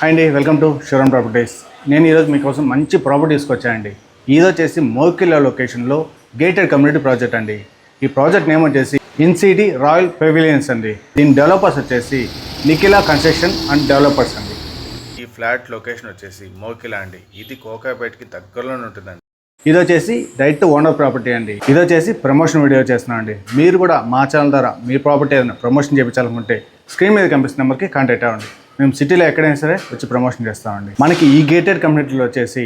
Hi అండి, welcome to Shivaram properties. నేను ఈరోజు మీకోసం మంచి ప్రాపర్టీస్కి వచ్చానండి. ఇది వచ్చేసి మోకిలా లొకేషన్లో గేటెడ్ కమ్యూనిటీ ప్రాజెక్ట్ అండి. ఈ ప్రాజెక్ట్ నేమ్ వచ్చేసి ఇన్సిటీ రాయల్ పెవిలియన్స్ అండి. దీని డెవలపర్స్ వచ్చేసి నిఖిలా కన్స్ట్రక్షన్ అండ్ డెవలపర్స్ అండి. ఈ ఫ్లాట్ లొకేషన్ వచ్చేసి మోకిలా అండి. ఇది కోకాపేటకి దగ్గరలోనే ఉంటుందండి. ఇది వచ్చేసి డైరెక్ట్ టు ఓనర్ ప్రాపర్టీ అండి. ఇది వచ్చేసి ప్రమోషన్ వీడియో చేస్తున్నాం అండి. మీరు కూడా మా ఛానల్ ద్వారా మీ ప్రాపర్టీ ఏదైనా ప్రమోషన్ చేయించాలనుకుంటే స్క్రీన్ మీద కనిపిస్తున్న నెంబర్కి కాంటాక్ట్ అవ్వండి. మేము సిటీలో ఎక్కడైనా సరే వచ్చి ప్రమోషన్ చేస్తామండి. మనకి ఈ గేటెడ్ కమ్యూనిటీలో వచ్చేసి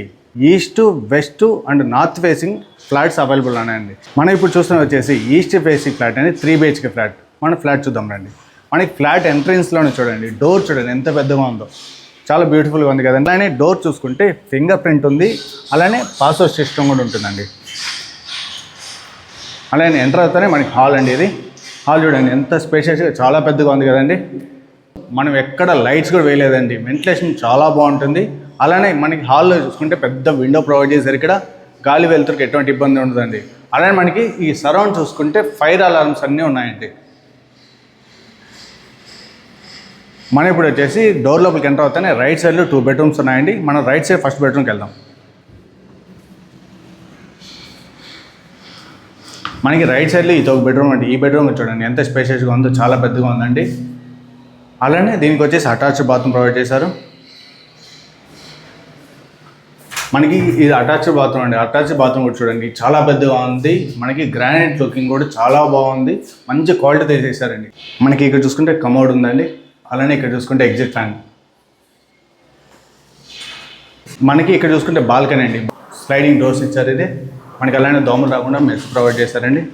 east, west and north facing flats available ఉన్నాయండి. మనం ఇప్పుడు చూస్తున్నది వచ్చేసి ఈస్ట్ ఫేసింగ్ ఫ్లాట్ అని 3 BHK ఫ్లాట్. మన ఫ్లాట్ చూద్దాం రండి. మనకి ఫ్లాట్ ఎంట్రన్స్లోనే చూడండి, డోర్ చూడండి ఎంత పెద్దగా ఉందో, చాలా బ్యూటిఫుల్గా ఉంది కదండి. అలానే డోర్ చూసుకుంటే ఫింగర్ ప్రింట్ ఉంది, అలానే పాస్వర్డ్ సిస్టమ్ కూడా ఉంటుందండి. అలానే ఎంటర్ అవుతానే మనకి హాల్ అండి. ఇది హాల్ చూడండి ఎంత స్పేషియస్గా చాలా పెద్దగా ఉంది కదండి. మనం ఎక్కడ లైట్స్ కూడా వేయలేదండి, వెంటిలేషన్ చాలా బాగుంటుంది. అలానే మనకి హాల్లో చూసుకుంటే పెద్ద విండో ప్రొవైడ్ చేశారు. ఇక్కడ గాలి వెలుతురుకి ఎటువంటి ఇబ్బంది ఉండదండి. అలానే మనకి ఈ సరౌండ్ చూసుకుంటే ఫైర్ అలారమ్స్ అన్నీ ఉన్నాయండి. మనం ఇప్పుడు వచ్చేసి డోర్ లోపలికి ఎంటర్ అవుతానే రైట్ సైడ్లో 2 బెడ్రూమ్స్ ఉన్నాయండి. మనం రైట్ సైడ్ ఫస్ట్ బెడ్రూమ్కి వెళ్దాం. మనకి రైట్ సైడ్లో ఇది ఒక బెడ్రూమ్ అండి. ఈ బెడ్రూమ్ చూడండి ఎంత స్పేషియస్గా ఉందో, చాలా పెద్దగా ఉందండి. అలానే దీనికి వచ్చేసి అటాచ్డ్ బాత్రూమ్ ప్రొవైడ్ చేశారు. మనకి ఇది అటాచ్డ్ బాత్రూమ్ అండి. అటాచ్డ్ బాత్రూమ్ కూడా చూడండి చాలా పెద్దగా ఉంది. మనకి గ్రానైట్ లుకింగ్ కూడా చాలా బాగుంది, మంచి క్వాలిటీ చేశారండి. మనకి ఇక్కడ చూసుకుంటే కమోడ్ ఉందండి. అలానే ఇక్కడ చూసుకుంటే ఎగ్జిట్ ఫ్యాన్. మనకి ఇక్కడ చూసుకుంటే బాల్కనీ అండి. స్లైడింగ్ డోర్స్ ఇచ్చారు. ఇది మనకి అలానే దోమలు రాకుండా మెస్ ప్రొవైడ్ చేశారండి.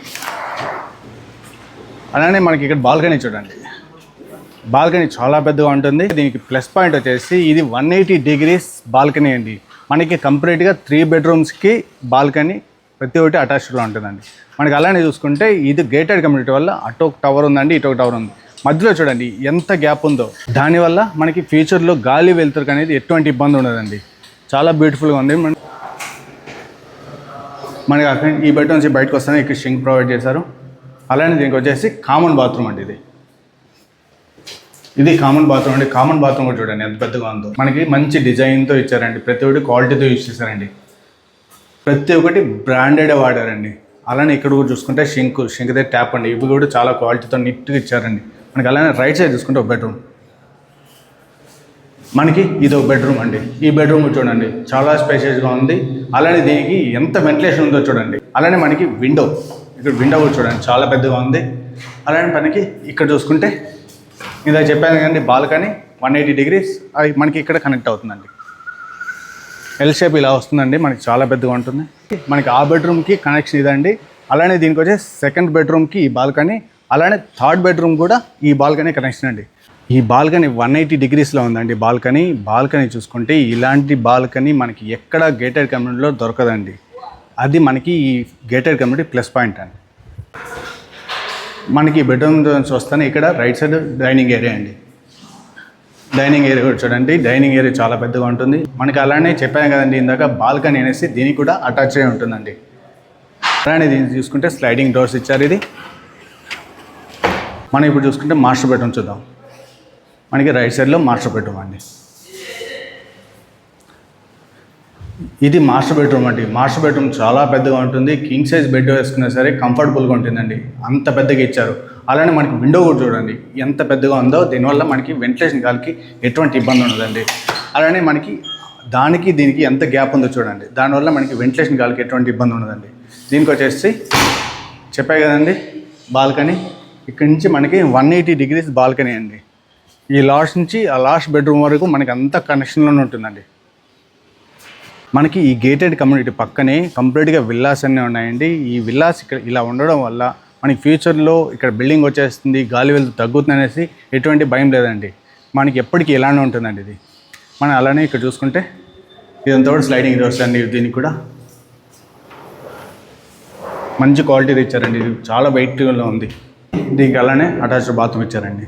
అలానే మనకి ఇక్కడ బాల్కనీ చూడండి, బాల్కనీ చాలా పెద్దగా ఉంటుంది. దీనికి ప్లస్ పాయింట్ వచ్చేసి ఇది 180 degrees బాల్కనీ అండి. మనకి కంప్లీట్గా 3 బెడ్రూమ్స్కి బాల్కనీ ప్రతి ఒక్కటి అటాచ్డ్లో ఉంటుందండి. మనకి అలానే చూసుకుంటే ఇది గేటెడ్ కమ్యూనిటీ వల్ల అటు ఒక టవర్ ఉందండి, ఇటు ఒక టవర్ ఉంది. మధ్యలో చూడండి ఎంత గ్యాప్ ఉందో. దానివల్ల మనకి ఫ్యూచర్లో గాలి వెలుతురుకు అనేది ఎటువంటి ఇబ్బంది ఉండదండి. చాలా బ్యూటిఫుల్గా ఉంది. మనకి అక్కడ ఈ బెడ్రూమ్ నుంచి బయటకు వస్తానే ఇక్కడ షింక్ ప్రొవైడ్ చేశారు. అలానే దీనికి వచ్చేసి కామన్ బాత్రూమ్ అండి. ఇది కామన్ బాత్రూమ్ అండి. కామన్ బాత్రూమ్ కూడా చూడండి ఎంత పెద్దగా ఉందో. మనకి మంచి డిజైన్తో ఇచ్చారండి, ప్రతి ఒక్కటి క్వాలిటీతో యూజ్ చేశారండి. ప్రతి ఒక్కటి బ్రాండెడ్ వాడారండి. అలానే ఇక్కడ కూడా చూసుకుంటే షింక్ దగ్గర ట్యాప్ అండి. ఇవి కూడా చాలా క్వాలిటీతో నీట్గా ఇచ్చారండి. మనకి అలానే రైట్ సైడ్ చూసుకుంటే ఒక బెడ్రూమ్. మనకి ఇది ఒక బెడ్రూమ్ అండి. ఈ బెడ్రూమ్ చూడండి చాలా స్పేషియస్గా ఉంది. అలానే దీనికి ఎంత వెంటిలేషన్ ఉందో చూడండి. అలానే మనకి విండో, ఇక్కడ విండో కూడా చూడండి చాలా పెద్దగా ఉంది. అలానే మనకి ఇక్కడ చూసుకుంటే ఇలా చెప్పాను కదండి, బాల్కనీ 180 degrees అది మనకి ఇక్కడ కనెక్ట్ అవుతుందండి. ఎల్ షేప్ ఇలా వస్తుందండి, మనకి చాలా పెద్దగా ఉంటుంది. మనకి ఆ బెడ్రూమ్కి కనెక్షన్ ఇదండి. అలానే దీనికి వచ్చే సెకండ్ బెడ్రూమ్కి ఈ బాల్కనీ, అలానే థర్డ్ బెడ్రూమ్ కూడా ఈ బాల్కనీ కనెక్షన్ అండి. ఈ బాల్కనీ 180 degreesలో ఉందండి. బాల్కనీ చూసుకుంటే ఇలాంటి బాల్కనీ మనకి ఎక్కడ గేటెడ్ కమ్యూనిటీలో దొరకదండి. అది మనకి ఈ గేటెడ్ కమ్యూనిటీ ప్లస్ పాయింట్ అండి. మనకి బెడ్రూమ్ నుంచి వస్తానే ఇక్కడ రైట్ సైడ్ డైనింగ్ ఏరియా అండి. డైనింగ్ ఏరియా కూడా చూడండి, డైనింగ్ ఏరియా చాలా పెద్దగా ఉంటుంది. మనకి అలానే చెప్పాను కదండి ఇందాక, బాల్కనీ అనేసి దీనికి కూడా అటాచ్ అయి ఉంటుందండి. అలానే దీన్ని చూసుకుంటే స్లైడింగ్ డోర్స్ ఇచ్చారు. ఇది మనం ఇప్పుడు చూసుకుంటే మాస్టర్ బెడ్రూమ్ చూద్దాం. మనకి రైట్ సైడ్లో మాస్టర్ బెడ్రూమ్ అండి. ఇది మాస్టర్ బెడ్రూమ్ అండి. మాస్టర్ బెడ్రూమ్ చాలా పెద్దగా ఉంటుంది. కింగ్ సైజ్ బెడ్ వేసుకున్నా సరే కంఫర్టబుల్గా ఉంటుందండి, అంత పెద్దగా ఇచ్చారు. అలానే మనకి విండో కూడా చూడండి ఎంత పెద్దగా ఉందో. దీనివల్ల మనకి వెంటిలేషన్ గాలికి ఎటువంటి ఇబ్బంది ఉండదండి. అలానే మనకి దానికి దీనికి ఎంత గ్యాప్ ఉందో చూడండి. దానివల్ల మనకి వెంటిలేషన్ గాలికి ఎటువంటి ఇబ్బంది ఉండదండి. దీనికి వచ్చేసి చెప్పాయి కదండి బాల్కనీ, ఇక్కడి నుంచి మనకి 180 degrees బాల్కనీ అండి. ఈ లాస్ట్ నుంచి ఆ లాస్ట్ బెడ్రూమ్ వరకు మనకి అంత కనెక్షన్లోనే ఉంటుందండి. మనకి ఈ గేటెడ్ కమ్యూనిటీ పక్కనే కంప్లీట్గా విల్లాస్ అన్నీ ఉన్నాయండి. ఈ విల్లాస్ ఇక్కడ ఇలా ఉండడం వల్ల మనకి ఫ్యూచర్లో ఇక్కడ బిల్డింగ్ వచ్చేస్తుంది, గాలి వెలుతురు తగ్గుతుంది అనేసి ఎటువంటి భయం లేదండి. మనకి ఎప్పటికీ ఇలానే ఉంటుందండి ఇది. మనం అలానే ఇక్కడ చూసుకుంటే ఇదంతా కూడా స్లైడింగ్ డోర్స్ అండి. దీనికి కూడా మంచి క్వాలిటీ ఇచ్చారండి. ఇది చాలా వెయిట్గా ఉంది. దీనికి అలానే అటాచ్డ్ బాత్రూమ్ ఇచ్చారండి.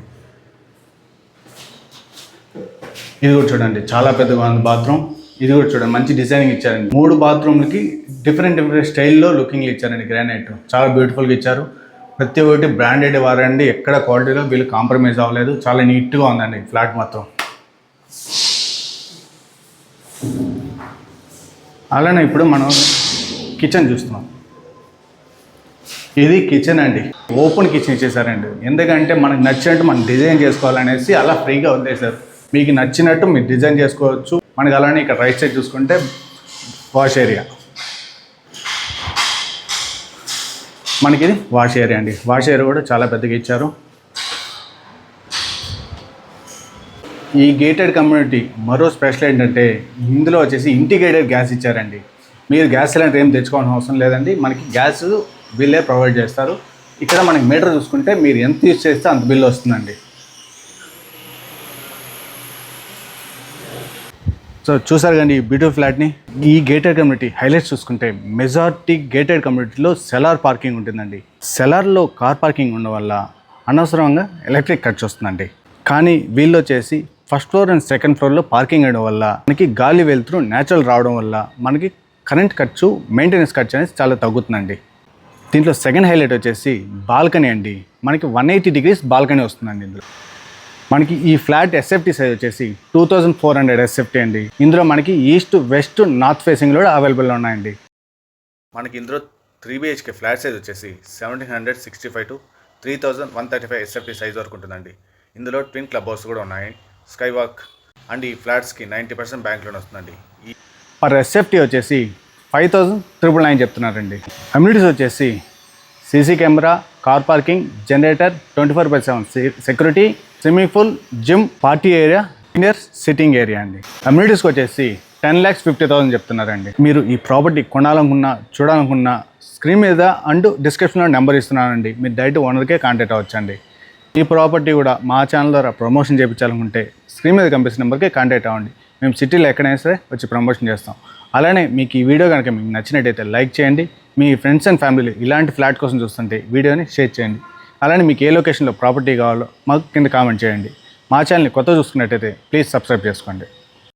ఇది కూడా చూడండి చాలా పెద్దగా ఉంది బాత్రూమ్. ఇది కూడా చూడండి మంచి డిజైనింగ్ ఇచ్చారండి. 3 బాత్రూమ్లకి డిఫరెంట్ స్టైల్లో లుకింగ్లు ఇచ్చారండి. గ్రానైట్ చాలా బ్యూటిఫుల్గా ఇచ్చారు. ప్రతి ఒక్కటి బ్రాండెడ్ వారండి. ఎక్కడ క్వాలిటీలో వీళ్ళు కాంప్రమైజ్ అవ్వలేదు. చాలా నీట్గా ఉందండి ఫ్లాట్ మొత్తం. అలానే ఇప్పుడు మనం కిచెన్ చూస్తున్నాం. ఇది కిచెన్ అండి, ఓపెన్ కిచెన్ ఇచ్చేసారండి. ఎందుకంటే మనకు నచ్చినట్టు మనం డిజైన్ చేసుకోవాలనేసి అలా ఫ్రీగా వదిలేశారు. మీకు నచ్చినట్టు మీరు డిజైన్ చేసుకోవచ్చు. మనకి అలానే ఇక్కడ రైట్ సైడ్ చూసుకుంటే వాష్ ఏరియా, మనకి ఇది వాష్ ఏరియా అండి. వాష్ ఏరియా కూడా చాలా పెద్దగా ఇచ్చారు. ఈ గేటెడ్ కమ్యూనిటీ మరో స్పెషల్ ఏంటంటే ఇందులో వచ్చేసి ఇంటిగ్రేటెడ్ గ్యాస్ ఇచ్చారండి. మీరు గ్యాస్ సిలిండర్ ఏం తెచ్చుకోవాల్సిన అవసరం లేదండి. మనకి గ్యాస్ బిల్లే ప్రొవైడ్ చేస్తారు. ఇక్కడ మనకి మీటర్ చూసుకుంటే మీరు ఎంత యూజ్ చేస్తే అంత బిల్ వస్తుందండి. సో చూసారు కానీ ఈ బ్యూటిఫుల్ ఫ్లాట్ని. ఈ గేటెడ్ కమ్యూనిటీ హైలైట్స్ చూసుకుంటే మెజారిటీ గేటెడ్ కమ్యూనిటీలో సెలార్ పార్కింగ్ ఉంటుందండి. సెలార్లో కార్ పార్కింగ్ ఉండడం వల్ల అనవసరంగా ఎలక్ట్రిక్ ఖర్చు వస్తుందండి. కానీ వీళ్ళు వచ్చేసి ఫస్ట్ ఫ్లోర్ అండ్ సెకండ్ ఫ్లోర్లో పార్కింగ్ వేయడం వల్ల మనకి గాలి వెలుతురు న్యాచురల్ రావడం వల్ల మనకి కరెంట్ ఖర్చు, మెయింటెనెన్స్ ఖర్చు అనేది చాలా తగ్గుతుందండి. దీంట్లో సెకండ్ హైలైట్ వచ్చేసి బాల్కనీ అండి. మనకి 180 degrees బాల్కనీ వస్తుందండి. మనకి ఈ ఫ్లాట్ ఎస్ఎఫ్టీ సైజ్ వచ్చేసి 2400 ఎస్ఎఫ్టీ అండి. ఇందులో మనకి ఈస్ట్, వెస్ట్, నార్త్ ఫేసింగ్లో కూడా అవైలబుల్ ఉన్నాయండి. మనకి ఇందులో 3 BHK ఫ్లాట్ సైజ్ వచ్చేసి 1765 to 3135 ఎస్ఎఫ్టీ సైజ్ వరకు ఉంటుందండి. ఇందులో ట్విన్ క్లబ్ హౌస్ కూడా ఉన్నాయి, స్కై వాక్ అండ్ ఈ ఫ్లాట్స్కి 90% బ్యాంక్ లోన్ వస్తుందండి. ఈ పర్ ఎస్ఎఫ్టీ వచ్చేసి 5999 చెప్తున్నారండి. అమ్యూనిటీస్ వచ్చేసి CC camera, car parking, generator, 24/7 security, swimming pool, gym, party area, senior sitting area అండి. అమ్యూనిటీస్కి వచ్చేసి 10,50,000 చెప్తున్నారండి. మీరు ఈ ప్రాపర్టీ కొనాలనుకున్నా, చూడాలనుకున్నా స్క్రీన్ మీద అండ్ డిస్క్రిప్షన్లో నెంబర్ ఇస్తున్నానండి. మీరు డైరెక్ట్ ఓనర్కే కాంటాక్ట్ అవ్వచ్చండి. ఈ ప్రాపర్టీ కూడా మా ఛానల్ ద్వారా ప్రమోషన్ చేయించాలనుకుంటే స్క్రీన్ మీద కనిపిస్తున్న నెంబర్కే కాంటాక్ట్ అవ్వండి. మేము సిటీలో ఎక్కడైనా సరే వచ్చి ప్రమోషన్ చేస్తాం. అలానే మీకు ఈ వీడియో కనుక మీకు నచ్చినట్టయితే లైక్ చేయండి. మీ ఫ్రెండ్స్ అండ్ ఫ్యామిలీ ఇలాంటి ఫ్లాట్ కోసం చూస్తుంటే వీడియోని షేర్ చేయండి. అలానే మీకు ఏ లొకేషన్లో ప్రాపర్టీ కావాలో మాకు కింద కామెంట్ చేయండి. మా ఛానల్ని కొత్త చూసుకున్నట్టయితే ప్లీజ్ సబ్స్క్రైబ్ చేసుకోండి.